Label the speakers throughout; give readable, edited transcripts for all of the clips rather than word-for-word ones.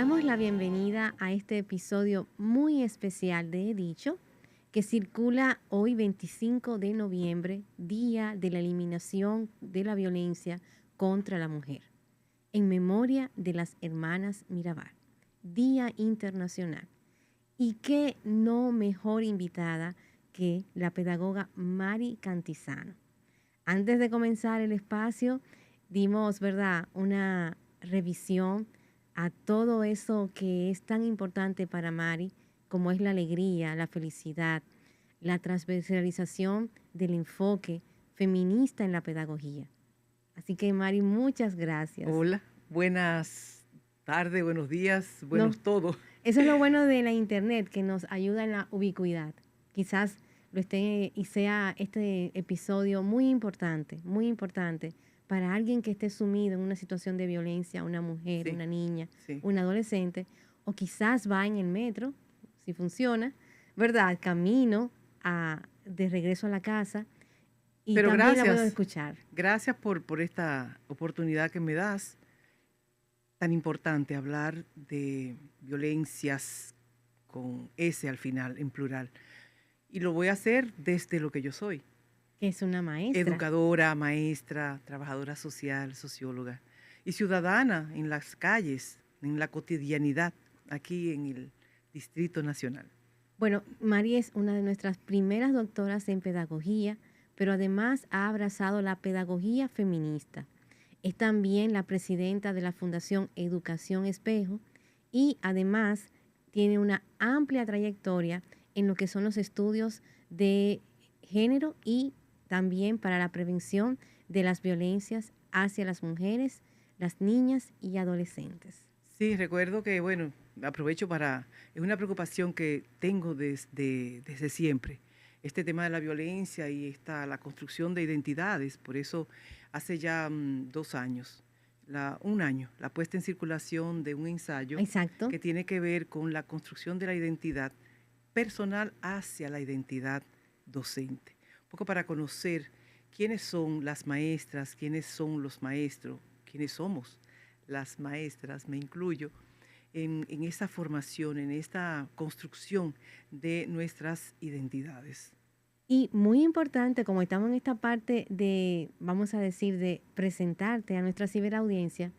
Speaker 1: Damos la bienvenida a este episodio muy especial de He Dicho, que circula hoy 25 de noviembre, Día de la Eliminación de la Violencia contra la Mujer, en memoria de las hermanas Mirabal, Día Internacional. Y qué no mejor invitada que la pedagoga Mari Cantizano. Antes de comenzar el espacio, dimos, ¿verdad?, una revisión a todo eso que es tan importante para Mari, como es la alegría, la felicidad, la transversalización del enfoque feminista en la pedagogía. Así que, Mari, muchas gracias.
Speaker 2: Hola, buenas tardes, buenos días,
Speaker 1: No,
Speaker 2: buenos todo.
Speaker 1: eso es lo bueno de la internet, que nos ayuda en la ubicuidad. Quizás lo esté y sea este episodio muy importante para alguien que esté sumido en una situación de violencia, una mujer,
Speaker 2: Sí,
Speaker 1: una niña,
Speaker 2: sí.
Speaker 1: un adolescente, o quizás va en el metro, si funciona, ¿verdad? Camino de regreso a la casa y
Speaker 2: Pero
Speaker 1: también la puedo
Speaker 2: gracias,
Speaker 1: escuchar.
Speaker 2: gracias por esta oportunidad que me das, tan importante hablar de violencias con S al final, en plural. Y lo voy a hacer desde lo que yo soy,
Speaker 1: Que es una maestra.
Speaker 2: educadora, maestra, trabajadora social, socióloga y ciudadana en las calles, en la cotidianidad, aquí en el Distrito Nacional.
Speaker 1: Bueno, Mari es una de nuestras primeras doctoras en pedagogía, pero además ha abrazado la pedagogía feminista. Es también la presidenta de la Fundación Educación Espejo y además tiene una amplia trayectoria en lo que son los estudios de género y también para la prevención de las violencias hacia las mujeres, las niñas y adolescentes.
Speaker 2: Sí, recuerdo que, bueno, aprovecho es una preocupación que tengo desde siempre, este tema de la violencia y la construcción de identidades. Por eso, hace ya 2 años, un año, la puesta en circulación de un ensayo
Speaker 1: Exacto.
Speaker 2: que tiene que ver con la construcción de la identidad personal hacia la identidad docente. Un poco para conocer quiénes son las maestras, quiénes son los maestros, quiénes somos las maestras, me incluyo, en esta formación, en esta construcción de nuestras identidades.
Speaker 1: Y muy importante, como estamos en esta parte de, vamos a decir, de presentarte a nuestra ciberaudiencia,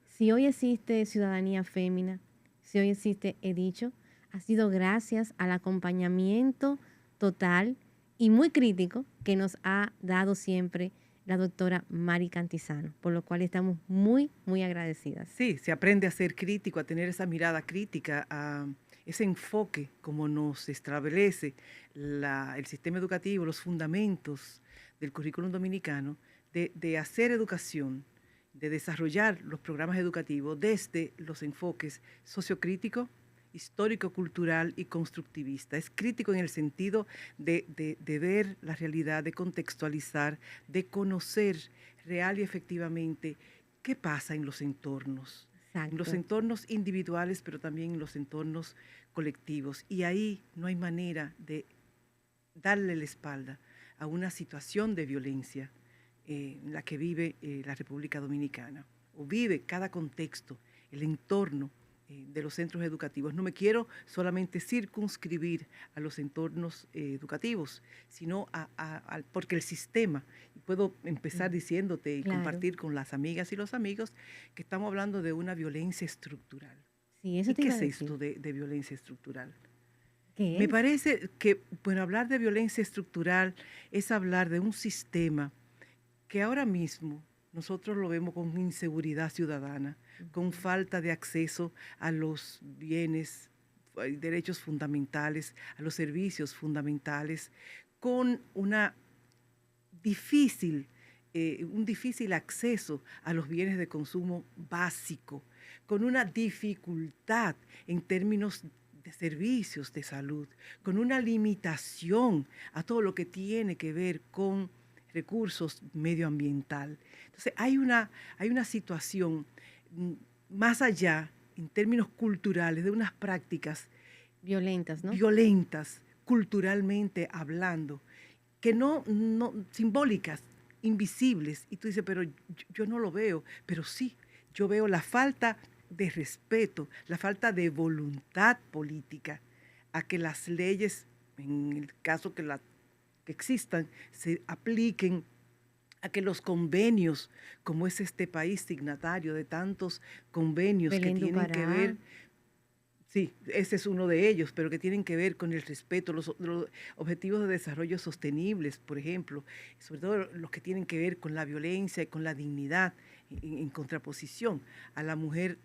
Speaker 1: si hoy existe Ciudadanía Fémina, si hoy existe He Dicho, ha sido gracias al acompañamiento total y muy crítico que nos ha dado siempre la doctora Mari Cantizano, por lo cual estamos muy agradecidas.
Speaker 2: Sí, se aprende a ser crítico, a tener esa mirada crítica, a ese enfoque como nos establece el sistema educativo, los fundamentos del currículum dominicano, de hacer educación, de desarrollar los programas educativos desde los enfoques sociocrítico, histórico-cultural y constructivista. Es crítico en el sentido de ver la realidad, de contextualizar, de conocer real y efectivamente qué pasa en los
Speaker 1: Exacto.
Speaker 2: entornos individuales, pero también en los entornos colectivos. Y ahí no hay manera de darle la espalda a una situación de violencia en la que vive la República Dominicana, o vive cada contexto, el entorno de los centros educativos. No me quiero solamente circunscribir a los entornos educativos, sino porque el sistema, y puedo empezar diciéndote y
Speaker 1: Claro.
Speaker 2: compartir con las amigas y los amigos que estamos hablando de una violencia estructural.
Speaker 1: Sí, eso
Speaker 2: ¿Y
Speaker 1: te
Speaker 2: qué
Speaker 1: iba a
Speaker 2: es
Speaker 1: decir.
Speaker 2: esto de violencia estructural?
Speaker 1: ¿Qué
Speaker 2: Me
Speaker 1: es?
Speaker 2: parece que, bueno, hablar de violencia estructural es hablar de un sistema que ahora mismo nosotros lo vemos con inseguridad ciudadana, con falta de acceso a los bienes, derechos fundamentales, a los servicios fundamentales, con difícil, un difícil acceso a los bienes de consumo básico, con una dificultad en términos de servicios de salud, con una limitación a todo lo que tiene que ver con recursos medioambiental. Entonces, hay una situación más allá, en términos culturales, de unas prácticas
Speaker 1: Violentas, ¿no?
Speaker 2: violentas, culturalmente hablando, que no simbólicas, invisibles. Y tú dices, pero yo no lo veo. Pero sí, yo veo la falta de respeto, la falta de voluntad política a que las leyes, en el caso que existan, se apliquen, a que los convenios, como es este país signatario de tantos convenios que
Speaker 1: Belén do
Speaker 2: tienen que
Speaker 1: Pará.
Speaker 2: ver. Sí, ese es uno de ellos, pero que tienen que ver con el respeto, los objetivos de desarrollo sostenibles, por ejemplo, sobre todo los que tienen que ver con la violencia y con la dignidad, en contraposición a la mujer,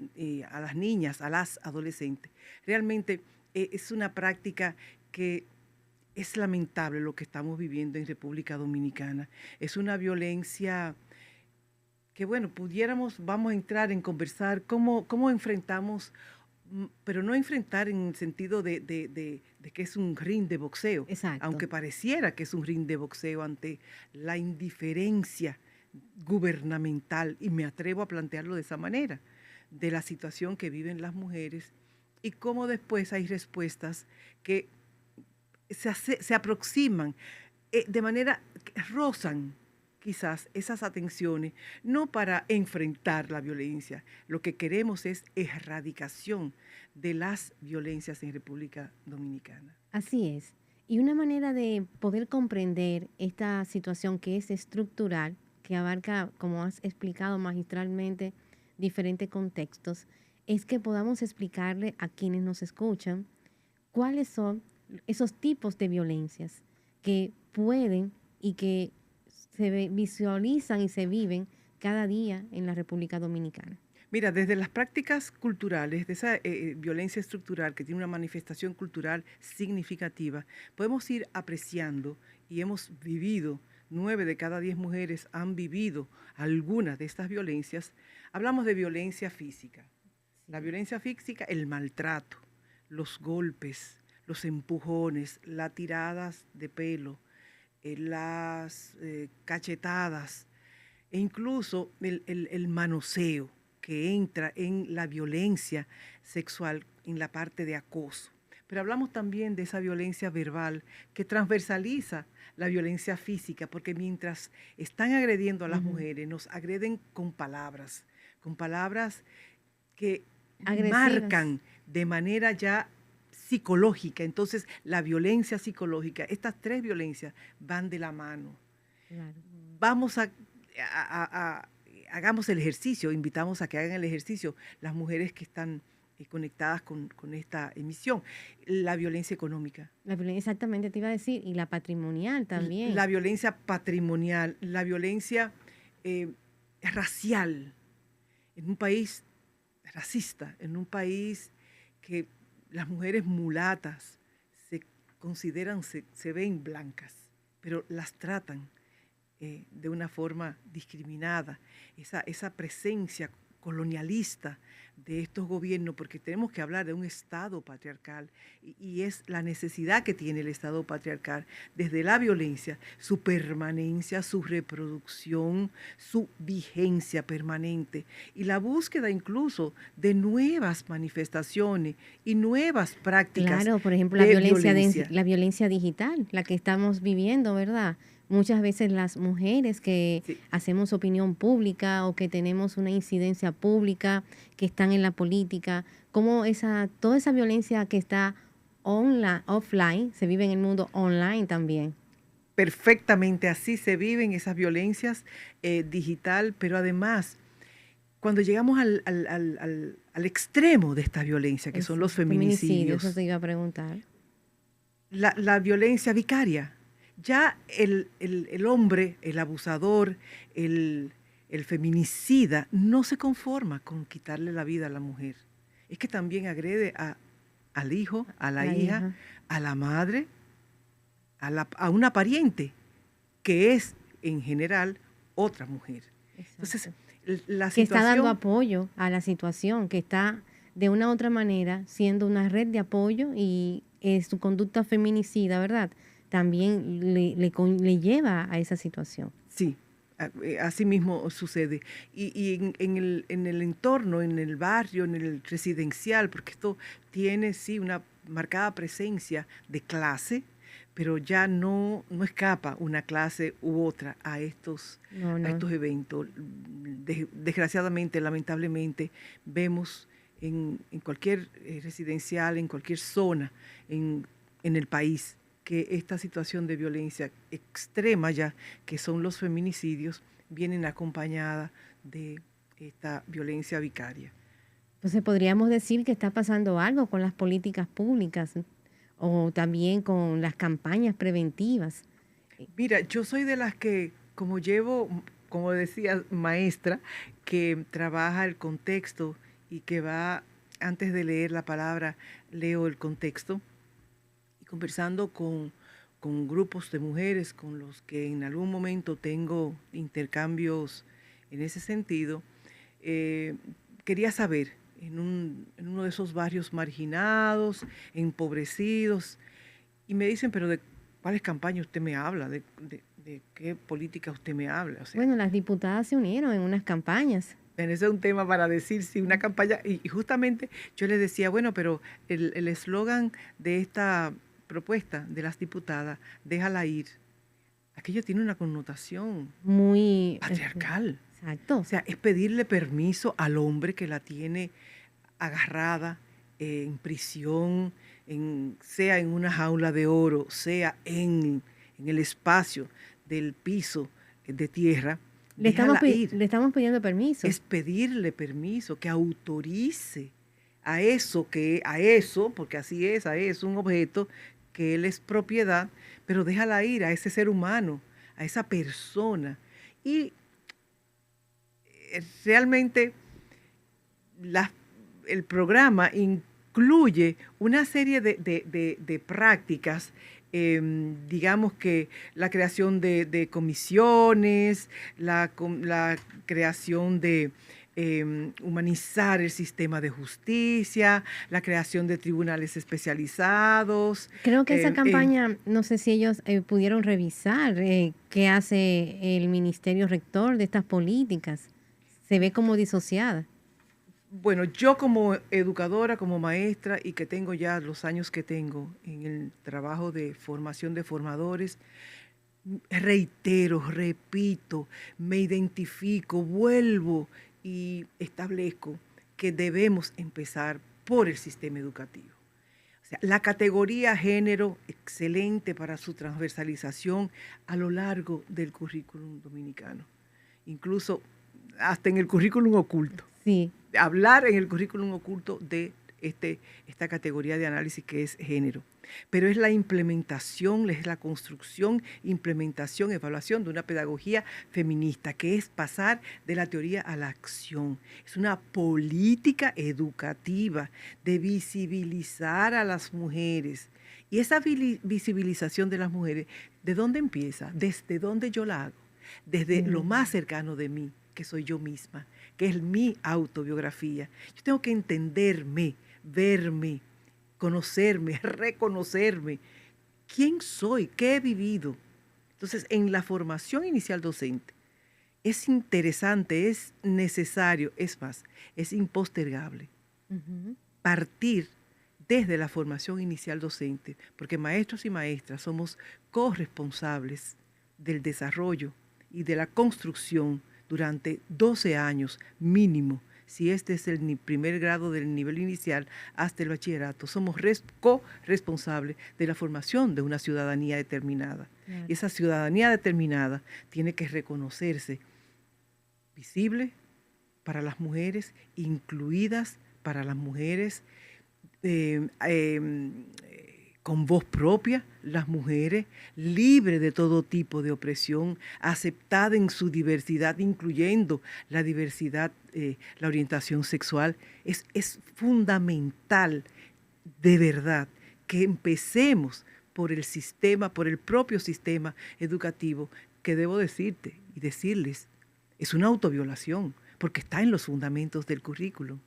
Speaker 2: a las niñas, a las adolescentes. Realmente es una práctica que es lamentable lo que estamos viviendo en República Dominicana. Es una violencia que, bueno, vamos a entrar en conversar cómo enfrentamos, pero no enfrentar en el sentido de que es un ring de boxeo,
Speaker 1: Exacto.
Speaker 2: aunque pareciera que es un ring de boxeo ante la indiferencia gubernamental, y me atrevo a plantearlo de esa manera, de la situación que viven las mujeres y cómo después hay respuestas que se aproximan de manera que rozan quizás esas atenciones, no para enfrentar la violencia. Lo que queremos es erradicación de las violencias en República Dominicana.
Speaker 1: Así es. Y una manera de poder comprender esta situación que es estructural, que abarca, como has explicado magistralmente, diferentes contextos, es que podamos explicarle a quienes nos escuchan cuáles son esos tipos de violencias que pueden y que visualizan y se viven cada día en la República Dominicana.
Speaker 2: Mira, desde las prácticas culturales, de esa violencia estructural que tiene una manifestación cultural significativa, podemos ir apreciando, y hemos vivido, 9 de cada 10 mujeres han vivido algunas de estas violencias. Hablamos de violencia física. La violencia física, el maltrato, los golpes, los empujones, las tiradas de pelo, las cachetadas, e incluso el manoseo, que entra en la violencia sexual, en la parte de acoso. Pero hablamos también de esa violencia verbal que transversaliza la violencia física, porque mientras están agrediendo a las mujeres, nos agreden con palabras que
Speaker 1: Agresivas.
Speaker 2: marcan de manera ya psicológica. Entonces, la violencia psicológica, estas 3 violencias van de la mano.
Speaker 1: Claro.
Speaker 2: Vamos hagamos el ejercicio, invitamos a que hagan el ejercicio las mujeres que están conectadas con esta emisión. La violencia económica.
Speaker 1: La violencia, exactamente te iba a decir, y la patrimonial también.
Speaker 2: La violencia patrimonial, la violencia racial, en un país racista, en un país que las mujeres mulatas se consideran, se ven blancas, pero las tratan de una forma discriminada. Esa presencia colonialista de estos gobiernos, porque tenemos que hablar de un Estado patriarcal, y es la necesidad que tiene el Estado patriarcal desde la violencia, su permanencia, su reproducción, su vigencia permanente, y la búsqueda incluso de nuevas manifestaciones y nuevas prácticas.
Speaker 1: Claro, por ejemplo,
Speaker 2: de
Speaker 1: la violencia digital, la que estamos viviendo, ¿verdad? Muchas veces las mujeres que
Speaker 2: Sí.
Speaker 1: hacemos opinión pública o que tenemos una incidencia pública, que están en la política, como toda esa violencia que está offline, se vive en el mundo online también.
Speaker 2: Perfectamente, así se viven esas violencias digital, pero además, cuando llegamos al extremo de esta violencia, que son los feminicidios,
Speaker 1: Eso te iba a preguntar.
Speaker 2: la violencia vicaria, ya el hombre, el abusador, el feminicida, no se conforma con quitarle la vida a la mujer. Es que también agrede al hijo, a la hija, a la madre, a una pariente, que es en general otra mujer.
Speaker 1: Exacto.
Speaker 2: Entonces, la
Speaker 1: que está dando
Speaker 2: situación,
Speaker 1: apoyo a la situación, que está de una u otra manera siendo una red de apoyo, y su conducta feminicida, ¿verdad? También le lleva a esa situación.
Speaker 2: sí, así mismo sucede. Y en el entorno, en el barrio, en el residencial, porque esto tiene, sí, una marcada presencia de clase, pero ya no escapa una clase u otra a estos
Speaker 1: No.
Speaker 2: eventos. Desgraciadamente, lamentablemente, vemos en cualquier residencial, en cualquier zona en el país, que esta situación de violencia extrema ya, que son los feminicidios, vienen acompañadas de esta violencia vicaria.
Speaker 1: Entonces podríamos decir que está pasando algo con las políticas públicas o también con las campañas preventivas.
Speaker 2: Mira, yo soy de las que, como decía, maestra, que trabaja el contexto y que va, antes de leer la palabra, leo el contexto, y conversando con grupos de mujeres con los que en algún momento tengo intercambios en ese sentido, quería saber, en uno de esos barrios marginados, empobrecidos, y me dicen, pero ¿de cuáles campañas usted me habla? ¿De qué política usted me habla? O sea,
Speaker 1: Bueno, las diputadas se unieron en unas campañas.
Speaker 2: ese es un tema para decir, sí, una campaña, y justamente yo les decía, bueno, pero el eslogan de esta propuesta de las diputadas, déjala ir, aquello tiene una connotación
Speaker 1: Muy
Speaker 2: patriarcal.
Speaker 1: exacto.
Speaker 2: O sea, es pedirle permiso al hombre que la tiene agarrada en prisión, sea en una jaula de oro, sea en el espacio del piso de tierra.
Speaker 1: Le estamos pidiendo permiso.
Speaker 2: Es pedirle permiso, que autorice a eso, porque así es un objeto que él es propiedad, pero déjala ir a ese ser humano, a esa persona. Y realmente el programa incluye una serie de prácticas, digamos que la creación de comisiones, la creación de humanizar el sistema de justicia, la creación de tribunales especializados.
Speaker 1: Creo que esa campaña, no sé si ellos pudieron revisar qué hace el Ministerio Rector de estas políticas. Se ve como disociada.
Speaker 2: Bueno, yo como educadora, como maestra, y que tengo ya los años que tengo en el trabajo de formación de formadores, reitero, repito, me identifico, vuelvo y establezco que debemos empezar por el sistema educativo. O sea, la categoría género, excelente para su transversalización a lo largo del currículum dominicano, incluso hasta en el currículum oculto.
Speaker 1: Sí.
Speaker 2: Hablar en el currículum oculto de esta categoría de análisis que es género. Pero es la implementación, es la construcción, implementación, evaluación de una pedagogía feminista, que es pasar de la teoría a la acción. Es una política educativa de visibilizar a las mujeres. Y esa visibilización de las mujeres, ¿de dónde empieza? ¿Desde dónde yo la hago? Desde lo más cercano de mí, que soy yo misma, que es mi autobiografía. Yo tengo que entenderme, verme, conocerme, reconocerme. ¿Quién soy? ¿Qué he vivido? Entonces, en la formación inicial docente, es interesante, es necesario, es más, es impostergable partir desde la formación inicial docente, porque maestros y maestras somos corresponsables del desarrollo y de la construcción durante 12 años mínimo. Si este es el primer grado del nivel inicial hasta el bachillerato, somos corresponsables de la formación de una ciudadanía determinada. Claro. Y esa ciudadanía determinada tiene que reconocerse visible para las mujeres, incluidas para las mujeres, con voz propia, las mujeres, libres de todo tipo de opresión, aceptada en su diversidad, incluyendo la diversidad, la orientación sexual. Es fundamental, de verdad, que empecemos por el sistema, por el propio sistema educativo, que debo decirte y decirles, es una autoviolación, porque está en los fundamentos del currículum.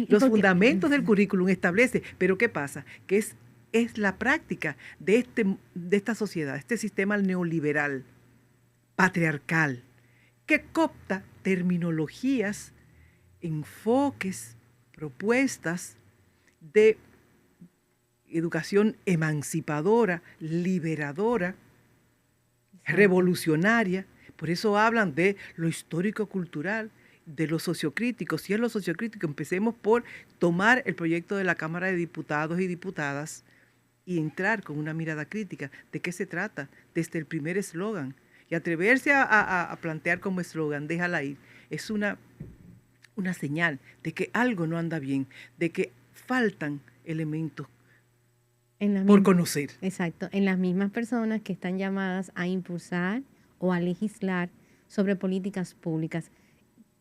Speaker 2: Los fundamentos del currículum establece, pero ¿qué pasa? Que es la práctica de esta sociedad, este sistema neoliberal, patriarcal, que coopta terminologías, enfoques, propuestas de educación emancipadora, liberadora, revolucionaria. Por eso hablan de lo histórico-cultural de lo sociocrítico. Si es lo sociocrítico, empecemos por tomar el proyecto de la Cámara de Diputados y Diputadas y entrar con una mirada crítica. ¿De qué se trata? Desde el primer eslogan. Y atreverse a plantear como eslogan, déjala ir, es una señal de que algo no anda bien, de que faltan elementos por conocer.
Speaker 1: Exacto, en las mismas personas que están llamadas a impulsar o a legislar sobre políticas públicas.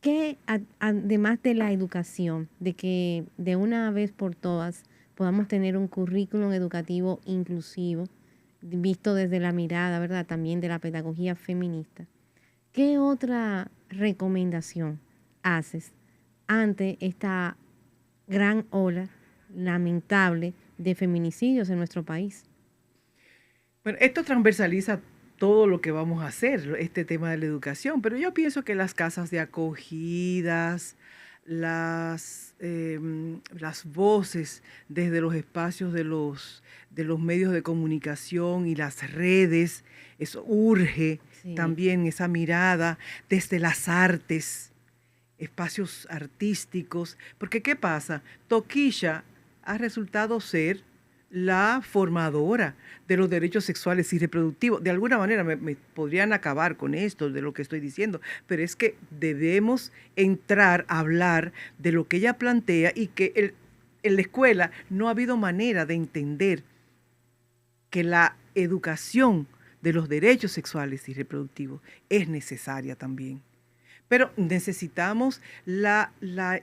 Speaker 1: Que además de la educación, de que de una vez por todas podamos tener un currículum educativo inclusivo, visto desde la mirada, ¿verdad? También de la pedagogía feminista. ¿Qué otra recomendación haces ante esta gran ola lamentable de feminicidios en nuestro país?
Speaker 2: Bueno, esto transversaliza todo lo que vamos a hacer, este tema de la educación, pero yo pienso que las casas de acogidas, las voces desde los espacios de los medios de comunicación y las redes, eso urge también esa mirada desde las artes, espacios artísticos, porque ¿qué pasa? Toquilla ha resultado ser la formadora de los derechos sexuales y reproductivos. De alguna manera me podrían acabar con esto de lo que estoy diciendo, pero es que debemos entrar a hablar de lo que ella plantea y que en la escuela no ha habido manera de entender que la educación de los derechos sexuales y reproductivos es necesaria también. Pero necesitamos la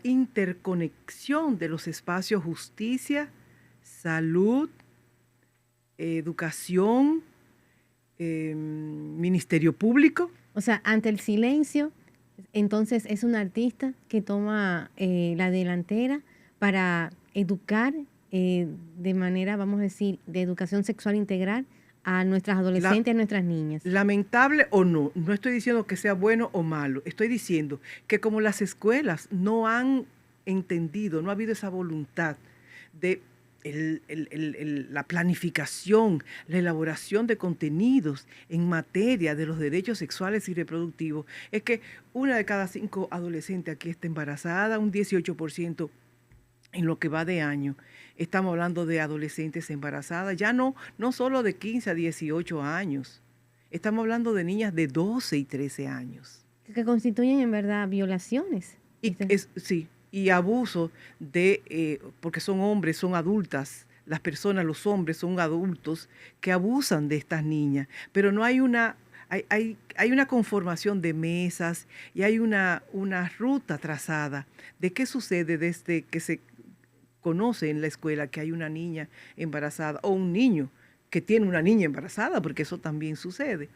Speaker 2: interconexión de los espacios justicia, salud, educación, ministerio público.
Speaker 1: O sea, ante el silencio, entonces es un artista que toma la delantera para educar de manera, vamos a decir, de educación sexual integral a nuestras adolescentes, a nuestras niñas.
Speaker 2: Lamentable o no, no estoy diciendo que sea bueno o malo, estoy diciendo que como las escuelas no han entendido, no ha habido esa voluntad de la planificación, la elaboración de contenidos en materia de los derechos sexuales y reproductivos, es que 1 de cada 5 adolescentes aquí está embarazada, un 18% en lo que va de año. Estamos hablando de adolescentes embarazadas, ya no solo de 15 a 18 años, estamos hablando de niñas de 12 y 13 años.
Speaker 1: Que constituyen en verdad violaciones.
Speaker 2: Sí, y abuso porque son hombres, son adultas, las personas, los hombres son adultos que abusan de estas niñas, pero no hay hay una conformación de mesas y hay una ruta trazada de qué sucede desde que se conoce en la escuela que hay una niña embarazada o un niño que tiene una niña embarazada, porque eso también sucede,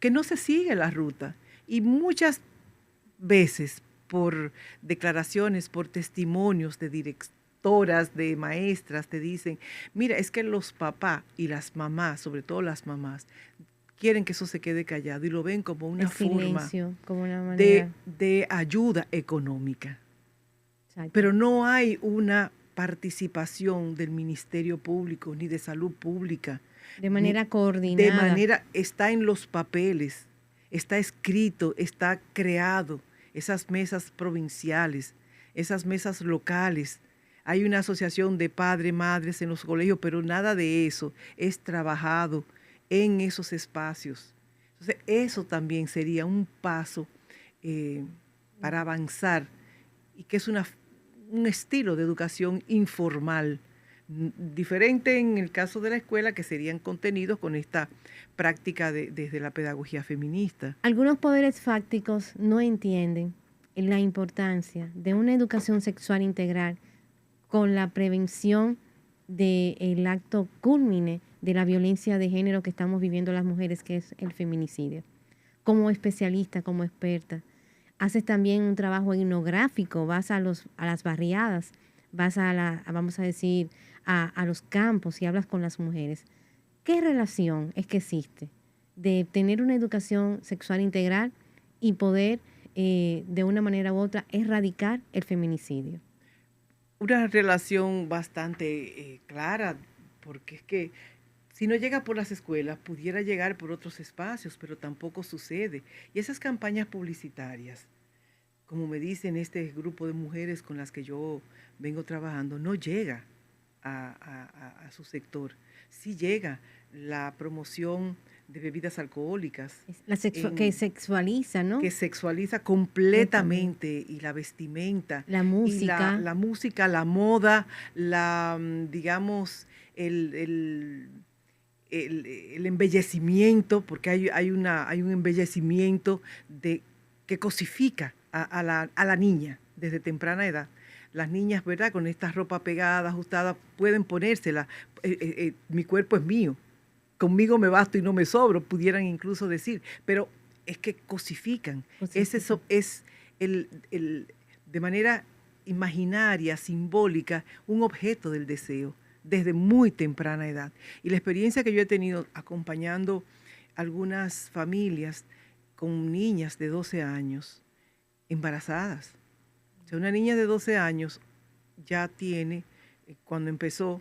Speaker 2: que no se sigue la ruta. Y muchas veces por declaraciones, por testimonios de directoras, de maestras, te dicen, mira, es que los papás y las mamás, sobre todo las mamás, quieren que eso se quede callado y lo ven como una forma
Speaker 1: como una manera
Speaker 2: de ayuda económica.
Speaker 1: Exacto.
Speaker 2: Pero no hay una participación del Ministerio Público ni de Salud Pública.
Speaker 1: De manera coordinada.
Speaker 2: Está en los papeles, está escrito, está creado, esas mesas provinciales, esas mesas locales. Hay una asociación de padres, madres en los colegios, pero nada de eso es trabajado en esos espacios. Entonces, eso también sería un paso para avanzar y que es un estilo de educación informal, diferente en el caso de la escuela, que serían contenidos con esta práctica desde la pedagogía feminista.
Speaker 1: Algunos poderes fácticos no entienden la importancia de una educación sexual integral con la prevención del acto cúlmine de la violencia de género que estamos viviendo las mujeres, que es el feminicidio. Como especialista, como experta, haces también un trabajo etnográfico, vas a las barriadas, vas vamos a decir, a los campos y hablas con las mujeres. ¿Qué relación es que existe de tener una educación sexual integral y poder, de una manera u otra, erradicar el feminicidio?
Speaker 2: Una relación bastante clara, porque es que si no llega por las escuelas, pudiera llegar por otros espacios, pero tampoco sucede. Y esas campañas publicitarias como me dicen este grupo de mujeres con las que yo vengo trabajando, no llega a su sector. Sí llega la promoción de bebidas alcohólicas,
Speaker 1: Que sexualiza, ¿no?
Speaker 2: que sexualiza
Speaker 1: Completamente.
Speaker 2: completamente, y la vestimenta,
Speaker 1: La
Speaker 2: y
Speaker 1: música,
Speaker 2: la música, la moda, digamos, el embellecimiento, porque hay un embellecimiento que cosifica a la niña desde temprana edad. Las niñas, ¿verdad? Con esta ropa pegada, ajustada, pueden ponérsela. Mi cuerpo es mío, conmigo me basto y no me sobro, pudieran incluso decir, pero es que cosifican.
Speaker 1: cosifica.
Speaker 2: Es de manera imaginaria, simbólica, un objeto del deseo desde muy temprana edad. Y la experiencia que yo he tenido acompañando algunas familias con niñas de 12 años embarazadas. O sea, una niña de 12 años ya tiene, cuando empezó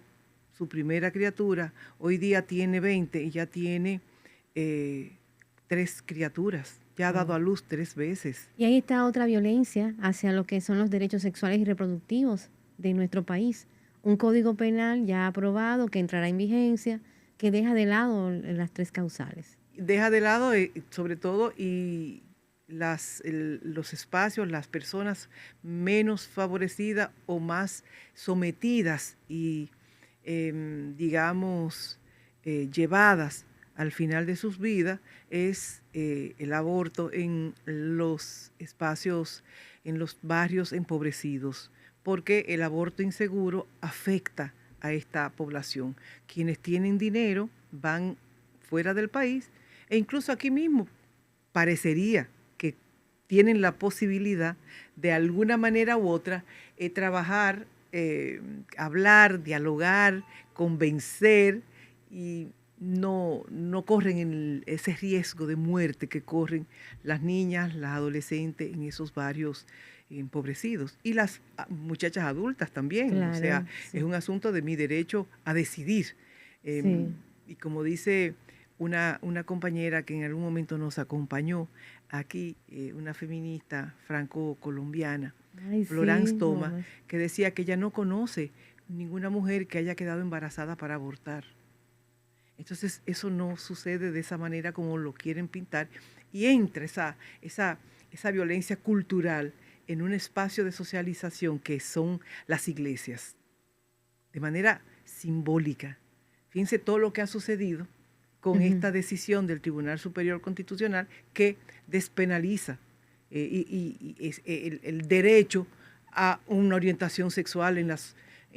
Speaker 2: su primera criatura, hoy día tiene 20 y ya tiene 3 criaturas. Ya ha dado
Speaker 1: Wow.
Speaker 2: a luz 3 veces.
Speaker 1: Y ahí está otra violencia hacia lo que son los derechos sexuales y reproductivos de nuestro país. Un código penal ya aprobado que entrará en vigencia, que deja de lado las tres causales.
Speaker 2: Deja de lado, sobre todo, y los espacios, las personas menos favorecidas o más sometidas y, digamos, llevadas al final de sus vidas, es el aborto en los espacios, en los barrios empobrecidos, porque el aborto inseguro afecta a esta población. Quienes tienen dinero van fuera del país, e incluso aquí mismo parecería que tienen la posibilidad de alguna manera u otra trabajar, hablar, dialogar, convencer, y no corren ese riesgo de muerte que corren las niñas, las adolescentes en esos barrios empobrecidos, y las muchachas adultas también. O sea,
Speaker 1: Claro,
Speaker 2: es
Speaker 1: sí.
Speaker 2: un asunto de mi derecho a decidir.
Speaker 1: Sí.
Speaker 2: Y como dice una compañera que en algún momento nos acompañó aquí, una feminista franco-colombiana,
Speaker 1: Ay,
Speaker 2: Florence
Speaker 1: sí,
Speaker 2: Toma,
Speaker 1: mamá.
Speaker 2: que decía que ella no conoce ninguna mujer que haya quedado embarazada para abortar. Entonces, eso no sucede de esa manera como lo quieren pintar, y entra esa violencia cultural en un espacio de socialización que son las iglesias, de manera simbólica. Fíjense todo lo que ha sucedido con
Speaker 1: Ujú.
Speaker 2: esta decisión del Tribunal Superior Constitucional, que despenaliza el derecho a una orientación sexual en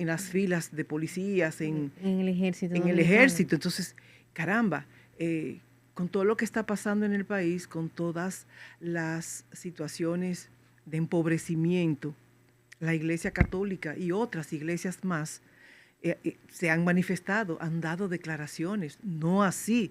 Speaker 2: las filas de policías,
Speaker 1: En el ejército
Speaker 2: en el
Speaker 1: dominicano.
Speaker 2: ejército. Entonces, caramba, con todo lo que está pasando en el país, con todas las situaciones de empobrecimiento, la Iglesia Católica y otras iglesias más se han manifestado, han dado declaraciones, no así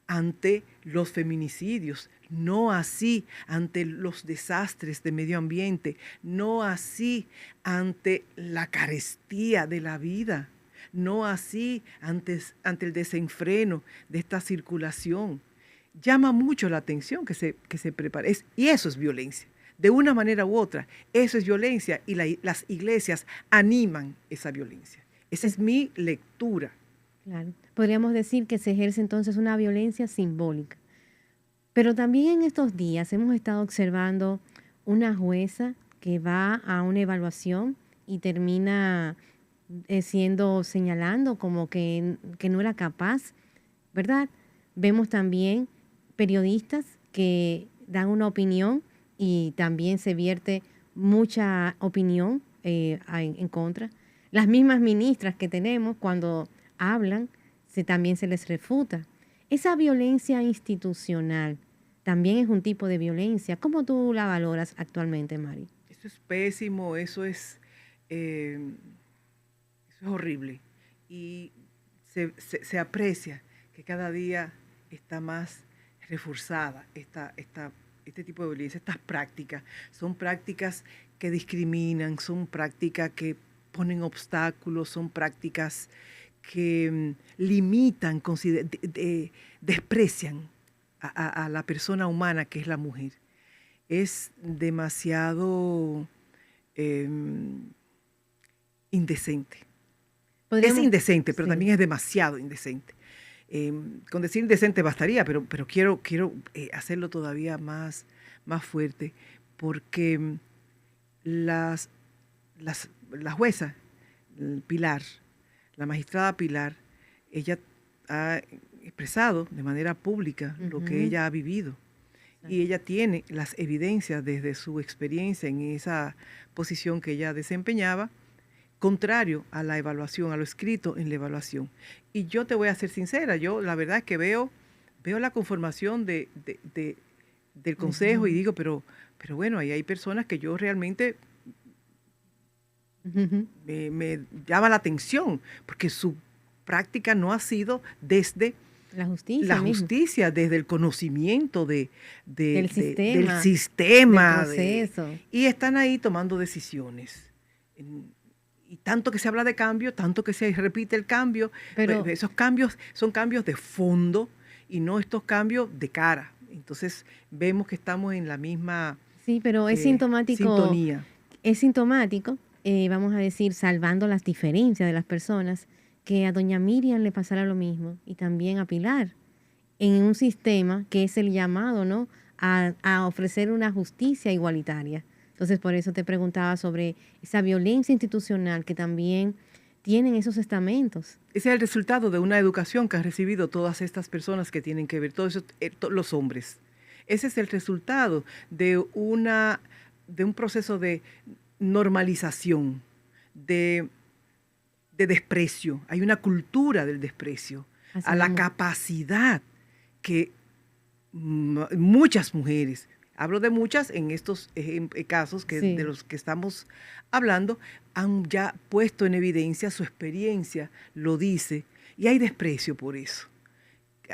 Speaker 2: ante los feminicidios, no así ante los desastres de medio ambiente, no así ante la carestía de la vida, no así ante el desenfreno de esta circulación. Llama mucho la atención que se prepare, y eso es violencia. De una manera u otra, eso es violencia, y las iglesias animan esa violencia. Esa
Speaker 1: Es-
Speaker 2: es mi lectura.
Speaker 1: claro. Podríamos decir que se ejerce entonces una violencia simbólica. Pero también en estos días hemos estado observando una jueza que va a una evaluación y termina siendo señalando como que no era capaz, ¿verdad? Vemos también periodistas que dan una opinión y también se vierte mucha opinión en contra. Las mismas ministras que tenemos cuando hablan, también se les refuta. Esa violencia institucional también es un tipo de violencia. ¿Cómo tú la valoras actualmente, Mari?
Speaker 2: Eso es pésimo, eh, eso es horrible. Y se aprecia que cada día está más reforzada este tipo de violencia, estas prácticas. Son prácticas que discriminan, son prácticas que ponen obstáculos, son prácticas que limitan, desprecian a la persona humana que es la mujer. es demasiado em, indecente. Es
Speaker 1: Podríamos,
Speaker 2: indecente, pero
Speaker 1: sí.
Speaker 2: también es demasiado indecente. Con decir indecente bastaría, pero quiero hacerlo todavía más fuerte, porque las, la jueza Pilar, la magistrada Pilar, ella ha expresado de manera pública lo que
Speaker 1: Ujú,
Speaker 2: ella ha vivido y
Speaker 1: exacto.
Speaker 2: ella tiene las evidencias desde su experiencia en esa posición que ella desempeñaba, contrario a la evaluación, a lo escrito en la evaluación. Y yo te voy a ser sincera, yo la verdad es que veo la conformación del consejo y
Speaker 1: Ujú,
Speaker 2: digo, pero bueno, ahí hay personas que yo realmente
Speaker 1: ujú.
Speaker 2: me llama la atención, porque su práctica no ha sido desde
Speaker 1: La
Speaker 2: la
Speaker 1: justicia mismo,
Speaker 2: justicia, desde el conocimiento del
Speaker 1: del
Speaker 2: sistema,
Speaker 1: proceso.
Speaker 2: y están ahí tomando decisiones. Y tanto que se habla de cambio, tanto que se repite el cambio, pues,
Speaker 1: Pero
Speaker 2: esos cambios son cambios de fondo y no estos cambios de cara. Entonces vemos que estamos en la misma
Speaker 1: sí, pero
Speaker 2: sintonía.
Speaker 1: es sintomático, vamos a decir, salvando las diferencias de las personas, que a doña Miriam le pasara lo mismo y también a Pilar, en un sistema que es el llamado, ¿no? A ofrecer una justicia igualitaria. Entonces, por eso te preguntaba sobre esa violencia institucional que también tienen esos estamentos.
Speaker 2: Ese es el resultado de una educación que han recibido todas estas personas que tienen que ver, todos los hombres. Ese es el resultado de un proceso de normalización, de, de desprecio. Hay una cultura del desprecio a
Speaker 1: Hacia la
Speaker 2: la
Speaker 1: mujer.
Speaker 2: capacidad que muchas mujeres, hablo de muchas en estos casos de
Speaker 1: Sí.
Speaker 2: los que estamos hablando, han ya puesto en evidencia su experiencia, lo dice, y hay desprecio por eso,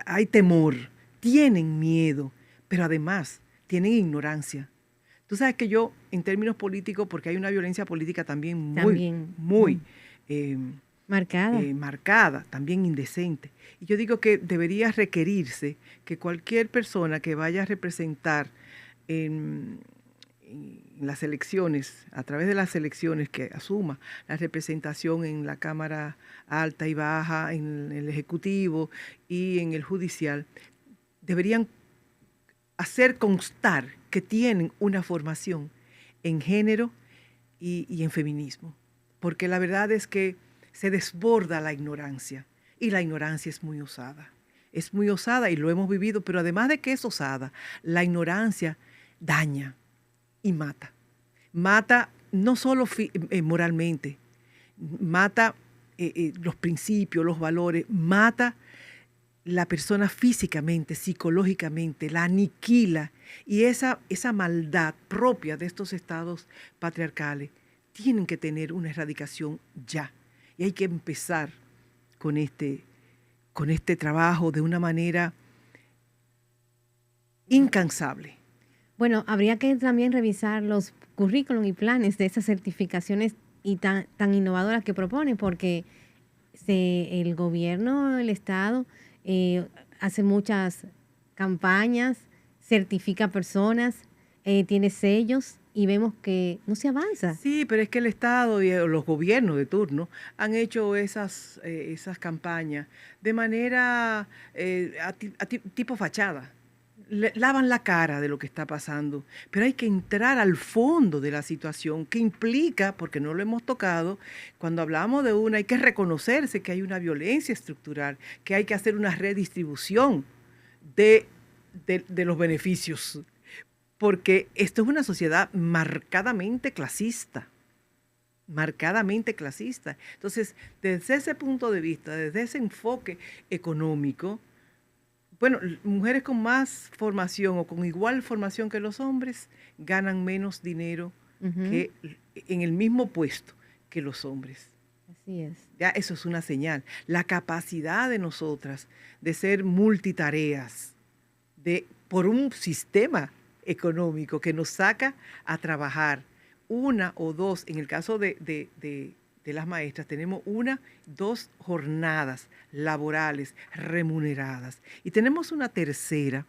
Speaker 2: hay temor, tienen miedo, pero además tienen ignorancia. Tú sabes que yo, en términos políticos, porque hay una violencia política también
Speaker 1: También
Speaker 2: muy eh,
Speaker 1: marcada.
Speaker 2: marcada, también indecente. Y yo digo que debería requerirse que cualquier persona que vaya a representar en, en las elecciones, a través de las elecciones, que asuma la representación en la Cámara Alta y Baja, en el Ejecutivo y en el Judicial, deberían hacer constar que tienen una formación en género y en feminismo, porque la verdad es que se desborda la ignorancia y la ignorancia es muy osada y lo hemos vivido, pero además de que es osada, la ignorancia daña y mata. Mata no solo moralmente, mata los principios, los valores, mata la persona físicamente, psicológicamente, la aniquila. Y esa maldad propia de estos estados patriarcales tienen que tener una erradicación ya. Y hay que empezar con con este trabajo de una manera incansable.
Speaker 1: Bueno, habría que también revisar los currículum y planes de esas certificaciones y tan innovadoras que proponen, porque el gobierno, el Estado, eh, hace muchas campañas, certifica personas, tiene sellos y vemos que no se avanza.
Speaker 2: Sí, pero es que el Estado y los gobiernos de turno han hecho esas campañas de manera tipo fachada. Lavan la cara de lo que está pasando, pero hay que entrar al fondo de la situación que implica, porque no lo hemos tocado, cuando hablamos de hay que reconocerse que hay una violencia estructural, que hay que hacer una redistribución de, de los beneficios, porque esto es una sociedad marcadamente clasista, marcadamente clasista. Entonces, desde ese punto de vista, desde ese enfoque económico, bueno, mujeres con más formación o con igual formación que los hombres ganan menos dinero
Speaker 1: Ujú,
Speaker 2: que en el mismo puesto que los hombres.
Speaker 1: así es.
Speaker 2: Ya eso es una señal. La capacidad de nosotras de ser multitareas, por un sistema económico que nos saca a trabajar una o dos, en el caso de las maestras, tenemos dos jornadas laborales remuneradas. Y tenemos una tercera,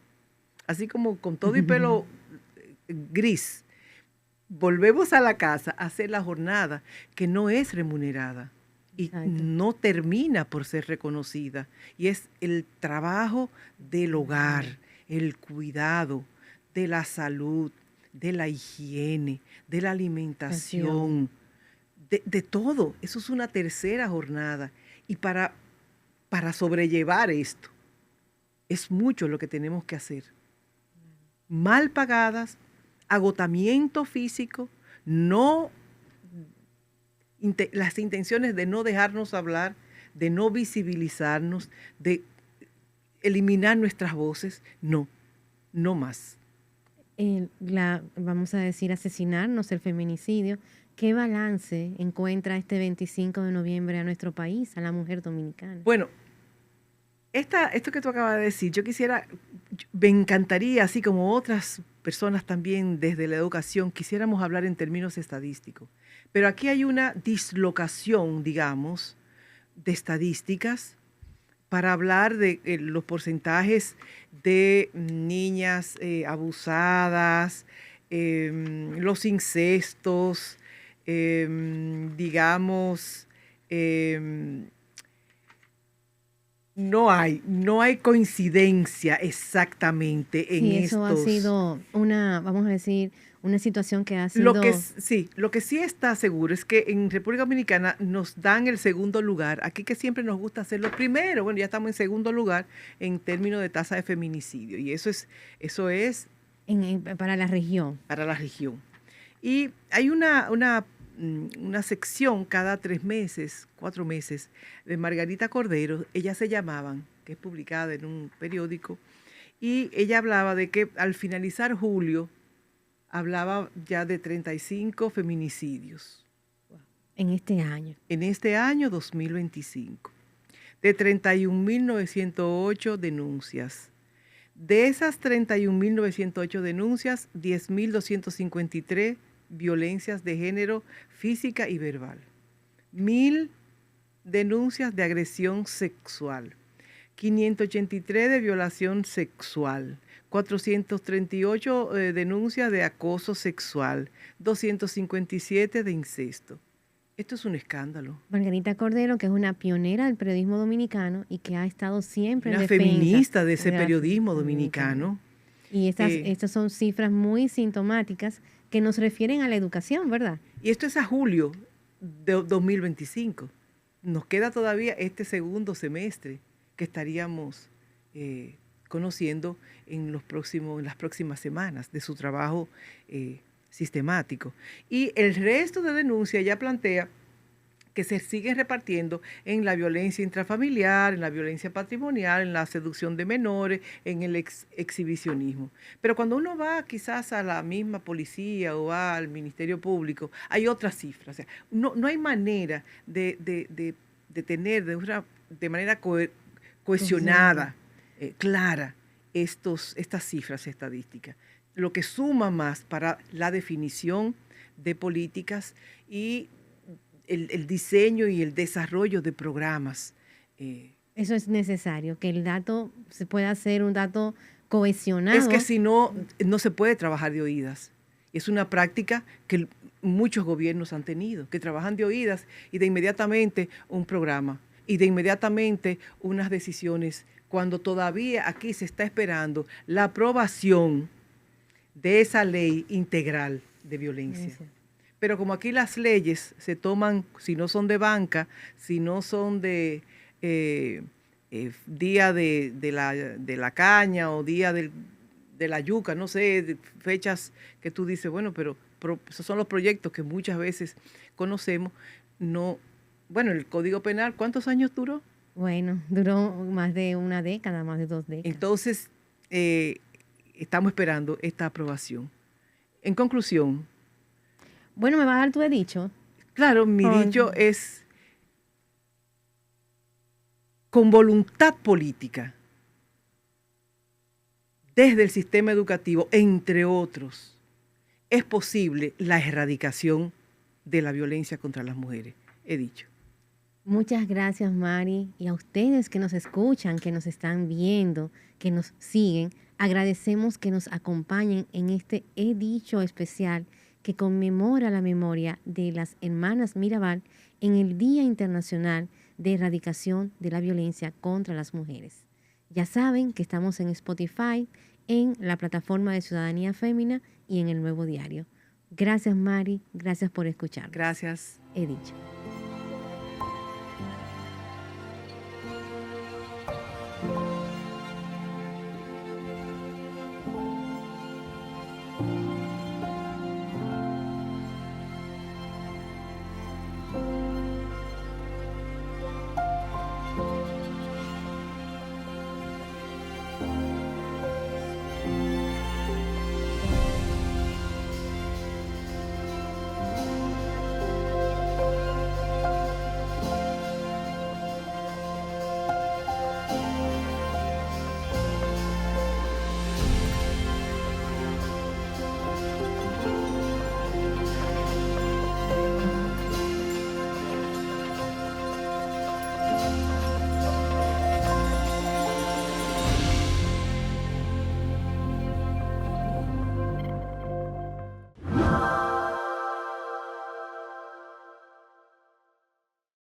Speaker 2: así como con todo y pelo gris. Volvemos a la casa a hacer la jornada que no es remunerada y
Speaker 1: Exacto.
Speaker 2: no termina por ser reconocida. Y es el trabajo del hogar, el cuidado de la salud, de la higiene, de la alimentación, de todo. Eso es una tercera jornada. Y para sobrellevar esto, es mucho lo que tenemos que hacer. Mal pagadas, agotamiento físico, no las intenciones de no dejarnos hablar, de no visibilizarnos, de eliminar nuestras voces, no más.
Speaker 1: Vamos a decir, asesinarnos, el feminicidio. ¿Qué balance encuentra este 25 de noviembre a nuestro país, a la mujer dominicana?
Speaker 2: Bueno, esto que tú acabas de decir, me encantaría, así como otras personas también desde la educación, quisiéramos hablar en términos estadísticos. Pero aquí hay una dislocación, digamos, de estadísticas para hablar de los porcentajes de niñas abusadas, los incestos, digamos, no hay coincidencia exactamente en
Speaker 1: Sí, eso ha
Speaker 2: estos.
Speaker 1: sido vamos a decir, una situación que ha
Speaker 2: Lo
Speaker 1: sido...
Speaker 2: que sí está seguro es que en República Dominicana nos dan el segundo lugar. Aquí que siempre nos gusta hacerlo primero. Bueno, ya estamos en segundo lugar en términos de tasa de feminicidio. Y eso es
Speaker 1: para la región.
Speaker 2: para la región. Y hay una sección cada 3 meses, 4 meses, de Margarita Cordero. Ellas se llamaban, que es publicada en un periódico, y ella hablaba de que al finalizar julio, hablaba ya de 35 feminicidios.
Speaker 1: En este año.
Speaker 2: En este año 2025. De 31.908 denuncias. De esas 31.908 denuncias, 10.253 violencias de género física y verbal. 1.000 denuncias de agresión sexual. 583 de violación sexual. 438 denuncias de acoso sexual, 257 de incesto. Esto es un escándalo.
Speaker 1: Margarita Cordero, que es una pionera del periodismo dominicano y que ha estado siempre
Speaker 2: Una
Speaker 1: en defensa
Speaker 2: feminista de ese periodismo dominicano.
Speaker 1: Y estas son cifras muy sintomáticas que nos refieren a la educación, ¿verdad?
Speaker 2: Y esto es a julio de 2025. Nos queda todavía este segundo semestre que estaríamos conociendo en las próximas semanas de su trabajo sistemático. Y el resto de denuncias ya plantea que se siguen repartiendo en la violencia intrafamiliar, en la violencia patrimonial, en la seducción de menores, en el exhibicionismo. Pero cuando uno va quizás a la misma policía o va al Ministerio Público, hay otras cifras. O sea, no hay manera de tener de manera cohesionada, clara, estas cifras estadísticas. Lo que suma más para la definición de políticas y el diseño y el desarrollo de programas.
Speaker 1: Eso es necesario, que el dato se pueda hacer un dato cohesionado.
Speaker 2: Es que si no, no se puede trabajar de oídas. Es una práctica que muchos gobiernos han tenido, que trabajan de oídas y de inmediatamente un programa y de inmediatamente unas decisiones, cuando todavía aquí se está esperando la aprobación de esa ley integral de violencia. Pero como aquí las leyes se toman, si no son de banca, si no son de día de la caña o día de la yuca, no sé, fechas que tú dices, bueno, pero esos son los proyectos que muchas veces conocemos. No, bueno, el Código Penal, ¿cuántos años duró?
Speaker 1: Bueno, duró más de una década, más de 2 décadas.
Speaker 2: Entonces, estamos esperando esta aprobación. En conclusión.
Speaker 1: Bueno, ¿me vas a dar tu dicho?
Speaker 2: Claro, mi dicho es: con voluntad política, desde el sistema educativo, entre otros, es posible la erradicación de la violencia contra las mujeres. He dicho.
Speaker 1: Muchas gracias, Mari, y a ustedes que nos escuchan, que nos están viendo, que nos siguen. Agradecemos que nos acompañen en este He Dicho especial que conmemora la memoria de las hermanas Mirabal en el Día Internacional de Erradicación de la Violencia contra las Mujeres. Ya saben que estamos en Spotify, en la plataforma de Ciudadanía Fémina y en El Nuevo Diario. Gracias, Mari. Gracias por escucharnos.
Speaker 2: Gracias.
Speaker 1: He dicho.